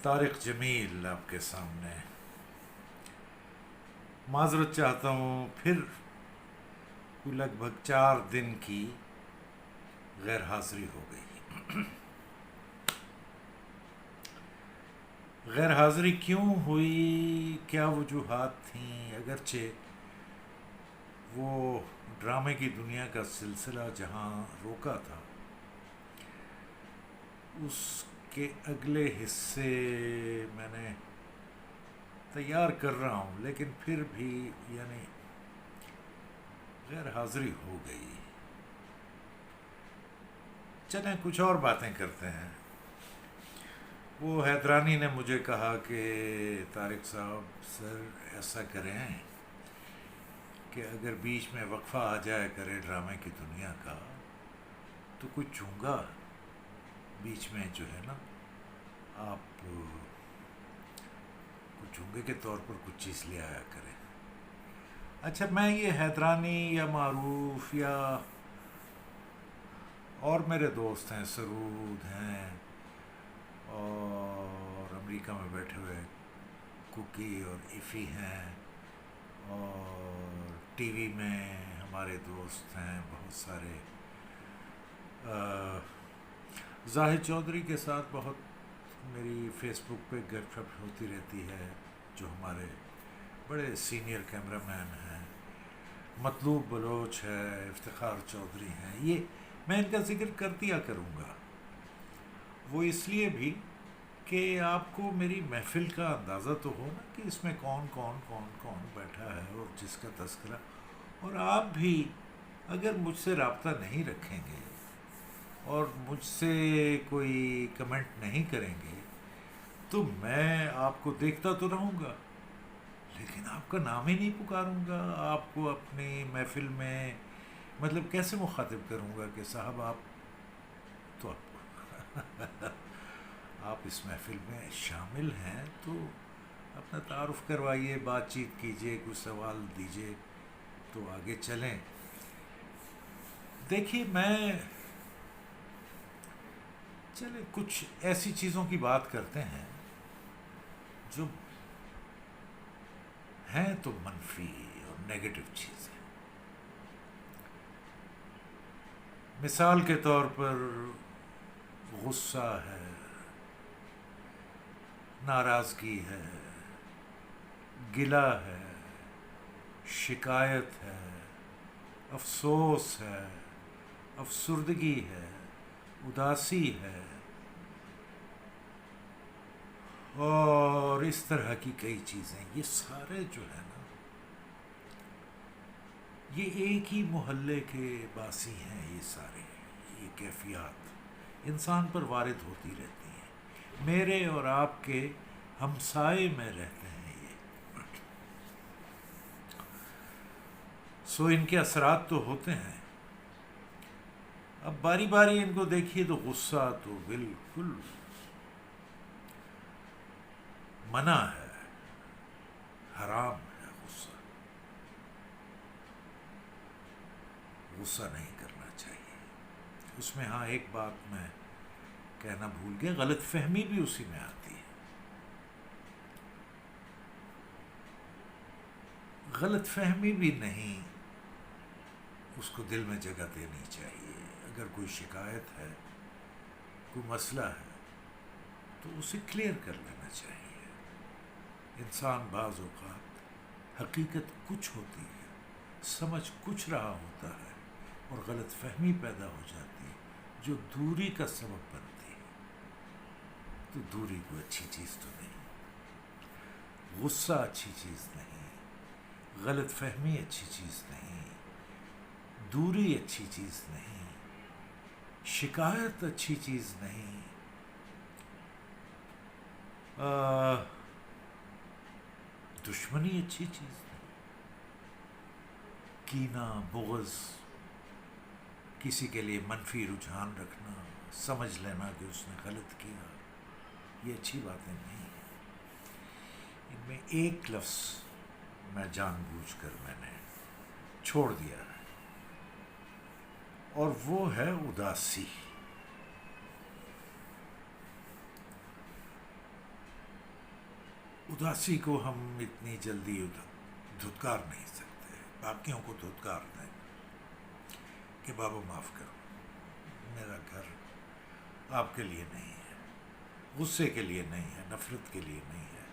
طارق جمیل آپ کے سامنے معذرت چاہتا ہوں، پھر کوئی لگ بھگ 4 دن کی غیر حاضری ہو گئی۔ غیر حاضری کیوں ہوئی، کیا وجوہات تھیں؟ اگرچہ وہ ڈرامے کی دنیا کا سلسلہ جہاں روکا تھا اس کے اگلے حصے میں نے تیار کر رہا ہوں، لیکن پھر بھی یعنی غیر حاضری ہو گئی۔ چلیں کچھ اور باتیں کرتے ہیں۔ وہ حیدرانی نے مجھے کہا کہ طارق صاحب سر ایسا کریں کہ اگر بیچ میں وقفہ آ جائے کرے ڈرامے کی دنیا کا تو کچھ چونگا بیچ میں جو ہے نا، آپ کچھ چونگے کے طور پر کچھ چیز لے آیا کریں۔ اچھا، میں یہ حیدرانی یا معروف یا اور میرے دوست ہیں، سرود ہیں اور امریکہ میں بیٹھے ہوئے کوکی اور ایفی ہیں، اور ٹی وی میں ہمارے دوست ہیں بہت سارے۔ زاہد چودھری کے ساتھ بہت میری فیس بک پہ گپ شپ ہوتی رہتی ہے، جو ہمارے بڑے سینئر کیمرہ مین ہیں۔ مطلوب بلوچ ہے، افتخار چودھری ہیں، یہ میں ان کا ذکر کر دیا کروں گا، وہ اس لیے بھی کہ آپ کو میری محفل کا اندازہ تو ہو نا کہ اس میں کون کون کون کون بیٹھا ہے اور جس کا تذکرہ، اور آپ بھی اگر مجھ سے رابطہ نہیں رکھیں گے اور مجھ سے کوئی کمنٹ نہیں کریں گے تو میں آپ کو دیکھتا تو رہوں گا لیکن آپ کا نام ہی نہیں پکاروں گا، آپ کو اپنی محفل میں مطلب کیسے مخاطب کروں گا کہ صاحب آپ تو آپ اس محفل میں شامل ہیں تو اپنا تعارف کروائیے، بات چیت کیجئے، کچھ سوال دیجئے تو آگے چلیں۔ دیکھیے، میں چلے کچھ ایسی چیزوں کی بات کرتے ہیں جو ہیں تو منفی اور نیگیٹو چیزیں۔ مثال کے طور پر غصہ ہے، ناراضگی ہے، گلہ ہے، شکایت ہے، افسوس ہے، افسردگی ہے، اداسی ہے، اور اس طرح کی کئی چیزیں، یہ سارے جو ہے نا یہ ایک ہی محلے کے باسی ہیں۔ یہ سارے یہ کیفیات انسان پر وارد ہوتی رہتی ہیں، میرے اور آپ کے ہمسائے میں رہتے ہیں یہ، سو ان کے اثرات تو ہوتے ہیں۔ اب باری باری ان کو دیکھیے تو غصہ تو بالکل منع ہے، حرام ہے غصہ، غصہ نہیں کرنا چاہیے اس میں۔ ہاں ایک بات میں کہنا بھول گیا، غلط فہمی بھی اسی میں آتی ہے۔ غلط فہمی بھی نہیں اس کو دل میں جگہ دینی چاہیے۔ اگر کوئی شکایت ہے، کوئی مسئلہ ہے تو اسے کلیئر کر لینا چاہیے۔ انسان بعض اوقات حقیقت کچھ ہوتی ہے، سمجھ کچھ رہا ہوتا ہے اور غلط فہمی پیدا ہو جاتی ہے جو دوری کا سبب بنتی ہے، تو دوری کوئی اچھی چیز تو نہیں، غصہ اچھی چیز نہیں، غلط فہمی اچھی چیز نہیں، دوری اچھی چیز نہیں، شکایت اچھی چیز نہیں، دشمنی اچھی چیز نہیں، کینہ، بغض، کسی کے لیے منفی رجحان رکھنا، سمجھ لینا کہ اس نے غلط کیا، یہ اچھی باتیں نہیں ہیں۔ ان میں ایک لفظ میں جان بوجھ کر میں نے چھوڑ دیا ہے اور وہ ہے اداسی۔ اداسی کو ہم اتنی جلدی دھتکار نہیں سکتے، باقیوں کو دھتکار دیں کہ بابا معاف کرو، میرا گھر آپ کے لیے نہیں ہے، غصے کے لیے نہیں ہے، نفرت کے لیے نہیں ہے،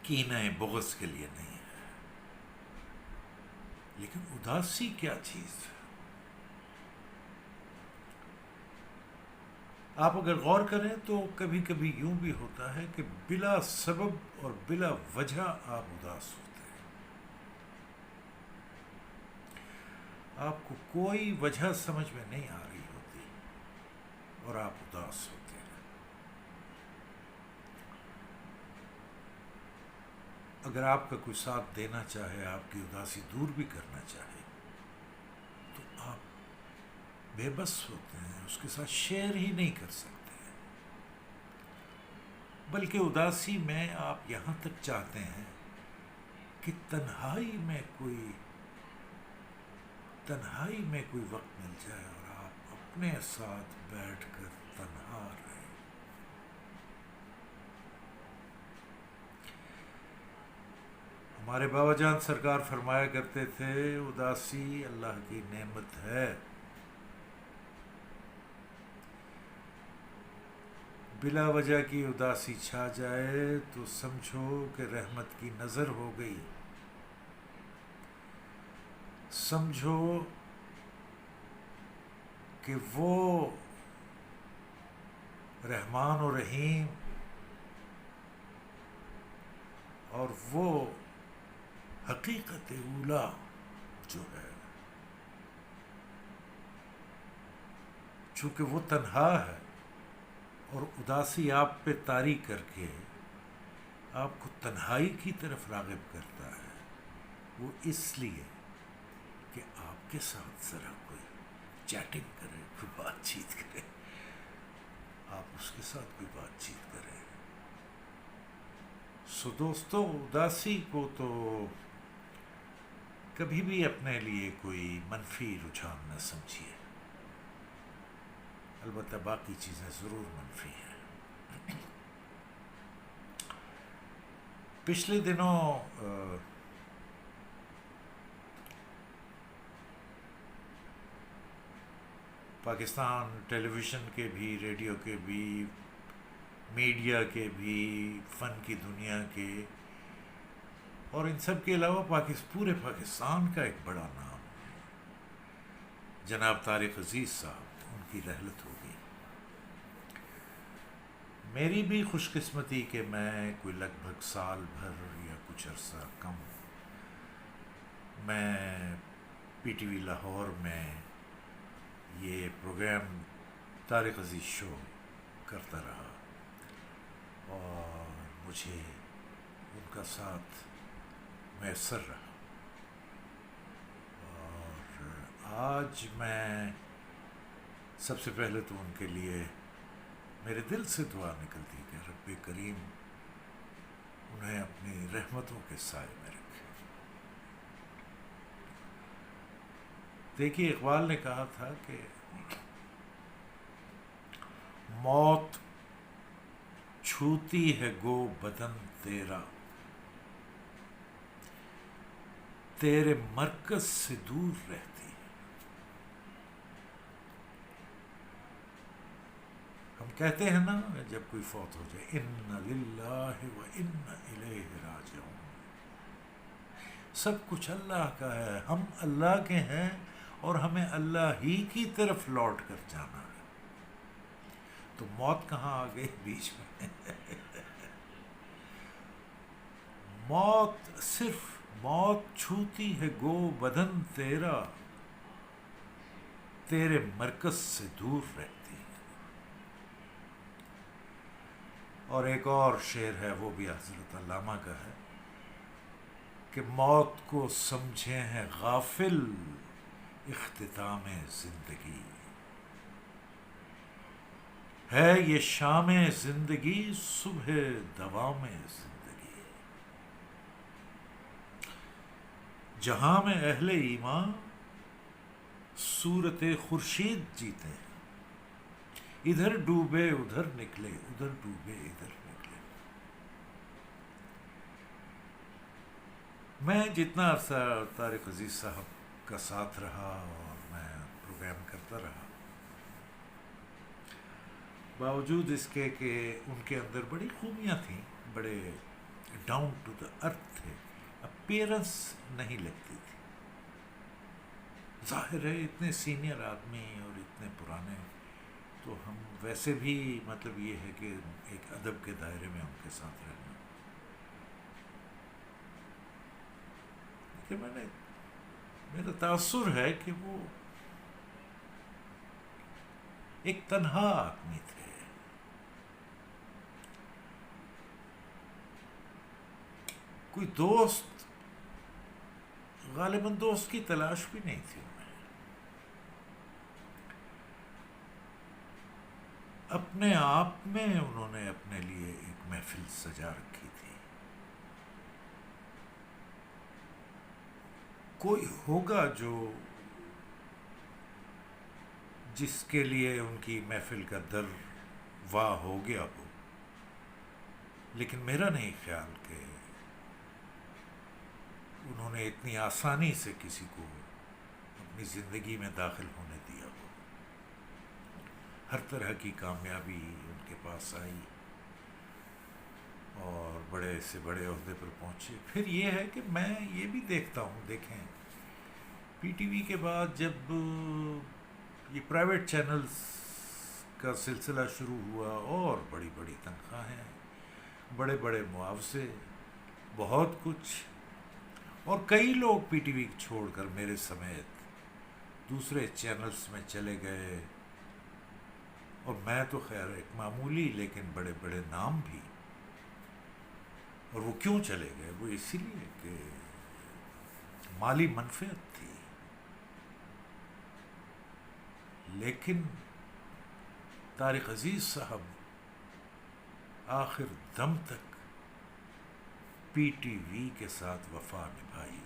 کینہ بغض کے لیے نہیں ہے۔ لیکن اداسی کیا چیز ہے؟ آپ اگر غور کریں تو کبھی کبھی یوں بھی ہوتا ہے کہ بلا سبب اور بلا وجہ آپ اداس ہوتے ہیں، آپ کو کوئی وجہ سمجھ میں نہیں آ رہی ہوتی اور آپ اداس ہوتے ہیں۔ اگر آپ کا کوئی ساتھ دینا چاہے، آپ کی اداسی دور بھی کرنا چاہے، تو آپ بے بس ہوتے ہیں، اس کے ساتھ شیئر ہی نہیں کر سکتے ہیں۔ بلکہ اداسی میں آپ یہاں تک چاہتے ہیں کہ تنہائی میں کوئی وقت مل جائے اور آپ اپنے ساتھ بیٹھ کر تنہا رہیں۔ ہمارے بابا جان سرکار فرمایا کرتے تھے، اداسی اللہ کی نعمت ہے، بلا وجہ کی اداسی چھا جائے تو سمجھو کہ رحمت کی نظر ہو گئی، سمجھو کہ وہ رحمان و رحیم اور وہ حقیقت اولا جو ہے، چونکہ وہ تنہا ہے اور اداسی آپ پہ طاری کر کے آپ کو تنہائی کی طرف راغب کرتا ہے، وہ اس لیے کہ آپ کے ساتھ ذرا کوئی چیٹنگ کرے، کوئی بات چیت کرے، آپ اس کے ساتھ کوئی بات چیت کریں۔ سو دوستو، اداسی کو تو کبھی بھی اپنے لیے کوئی منفی رجحان نہ سمجھیے، البتہ باقی چیزیں ضرور منفی ہیں۔ پچھلے دنوں پاکستان ٹیلی ویژن کے بھی، ریڈیو کے بھی، میڈیا کے بھی، فن کی دنیا کے اور ان سب کے علاوہ پورے پاکستان کا ایک بڑا نام جناب طارق عزیز صاحب، ان کی رحلت ہوگی۔ میری بھی خوش قسمتی کہ میں کوئی لگ بھگ سال بھر یا کچھ عرصہ کم میں پی ٹی وی لاہور میں یہ پروگرام طارق عزیز شو کرتا رہا اور مجھے ان کا ساتھ میسر رہا، اور آج میں سب سے پہلے تو ان کے لیے میرے دل سے دعا نکلتی کہ رب کریم انہیں اپنی رحمتوں کے سائے میں رکھے۔ دیکھیے، اقبال نے کہا تھا کہ موت چھوتی ہے گو بدن تیرا، تیرے مرکز سے دور رہتی ہے۔ ہم کہتے ہیں نا جب کوئی فوت ہو جائے، اِنَّ لِلَّهِ وَإِنَّ إِلَيْهِ رَاجِعُونَ، سب کچھ اللہ کا ہے، ہم اللہ کے ہیں اور ہمیں اللہ ہی کی طرف لوٹ کر جانا ہے۔ تو موت کہاں آ گئی بیچ میں؟ موت چھوتی ہے گو بدن تیرا، تیرے مرکز سے دور رہتی ہے۔ اور ایک اور شعر ہے، وہ بھی حضرت علامہ کا ہے کہ موت کو سمجھے ہیں غافل اختتام زندگی، ہے یہ شام زندگی صبح دوام زندگی، جہاں میں اہل ایمان صورت خورشید جیتے ہیں، ادھر ڈوبے ادھر نکلے، ادھر ڈوبے ادھر نکلے۔ میں جتنا عرصہ طارق عزیز صاحب کا ساتھ رہا اور میں پروگرام کرتا رہا، باوجود اس کے کہ ان کے اندر بڑی خوبیاں تھیں، بڑے ڈاؤن ٹو دا ارتھ تھے، اپیرنس نہیں لگتی تھی۔ ظاہر ہے اتنے سینئر آدمی اور اتنے پرانے، تو ہم ویسے بھی مطلب یہ ہے کہ ایک ادب کے دائرے میں ان کے ساتھ رہنا، کہ میرا تاثر ہے کہ وہ ایک تنہا آدمی تھے، کوئی دوست، غالباً دوست کی تلاش بھی نہیں تھی انہیں، اپنے آپ میں انہوں نے اپنے لیے ایک محفل سجا رکھی تھی۔ کوئی ہوگا جو جس کے لیے ان کی محفل کا در واہ ہو گیا ہو، لیکن میرا نہیں خیال کہ انہوں نے اتنی آسانی سے کسی کو اپنی زندگی میں داخل ہونے دیا ہو۔ ہر طرح کی کامیابی ان کے پاس آئی اور بڑے سے بڑے عہدے پر پہنچے۔ پھر یہ ہے کہ میں یہ بھی دیکھتا ہوں، دیکھیں پی ٹی وی کے بعد جب یہ پرائیویٹ چینلز کا سلسلہ شروع ہوا اور بڑی بڑی تنخواہیں، بڑے بڑے معاوضے، بہت کچھ، اور کئی لوگ پی ٹی وی چھوڑ کر میرے سمیت دوسرے چینلز میں چلے گئے، اور میں تو خیر ایک معمولی لیکن بڑے بڑے نام بھی۔ اور وہ کیوں چلے گئے؟ وہ اسی لیے کہ مالی منفعت تھی، لیکن طارق عزیز صاحب آخر دم تک پی ٹی وی کے ساتھ وفا نبھائی۔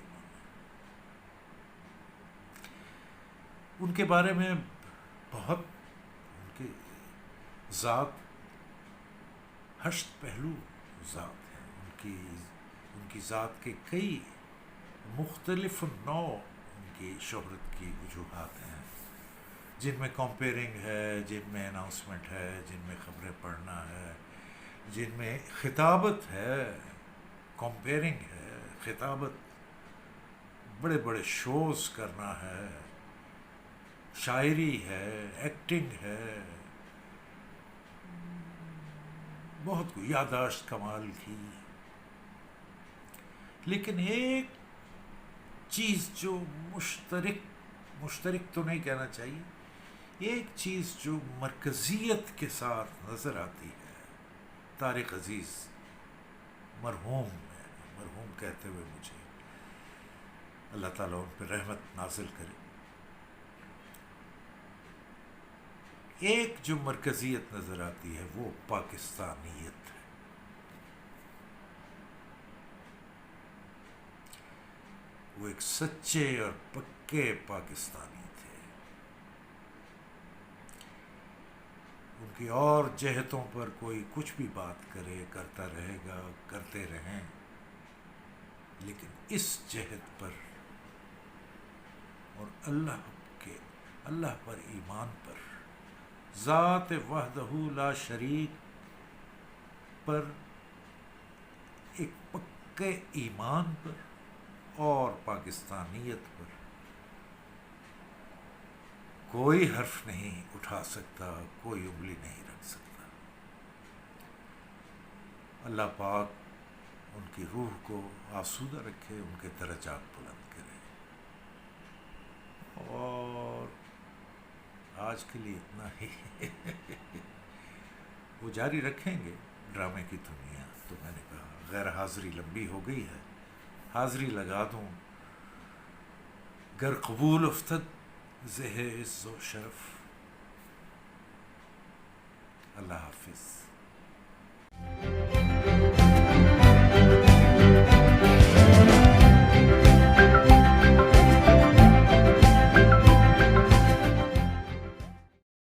ان کے بارے میں بہت، ان کی ذات ہشت پہلو ذات ہے، ان کی ذات کے کئی مختلف نوع ان کی شہرت کی وجوہات ہیں، جن میں کمپیئرنگ ہے، جن میں اناؤنسمنٹ ہے، جن میں خبریں پڑھنا ہے، جن میں خطابت ہے، کمپیئرنگ ہے، خطابت، بڑے بڑے شوز کرنا ہے، شاعری ہے، ایکٹنگ ہے، بہت کو یادداشت کمال کی۔ لیکن ایک چیز جو مشترک تو نہیں کہنا چاہیے، ایک چیز جو مرکزیت کے ساتھ نظر آتی ہے طارق عزیز مرحوم کہتے ہوئے مجھے اللہ تعالیٰ ان پہ رحمت نازل کرے، ایک جو مرکزیت نظر آتی ہے وہ پاکستانیت ہے۔ وہ ایک سچے اور پکے پاکستانی تھے، ان کی اور جہتوں پر کوئی کچھ بھی بات کرے، کرتا رہے گا، کرتے رہیں، لیکن اس جہت پر اور اللہ پر ایمان پر، ذات وحدہ لا شریک پر، ایک پکے ایمان پر اور پاکستانیت پر کوئی حرف نہیں اٹھا سکتا، کوئی انگلی نہیں رکھ سکتا۔ اللہ پاک ان کی روح کو آسودہ رکھے، ان کے درجات بلند کرے۔ اور آج کے لیے اتنا ہی۔ وہ جاری رکھیں گے ڈرامے کی دنیا، تو میں نے کہا غیر حاضری لمبی ہو گئی ہے، حاضری لگا دوں، گر قبول افتد زہ عز و شرف۔ اللہ حافظ۔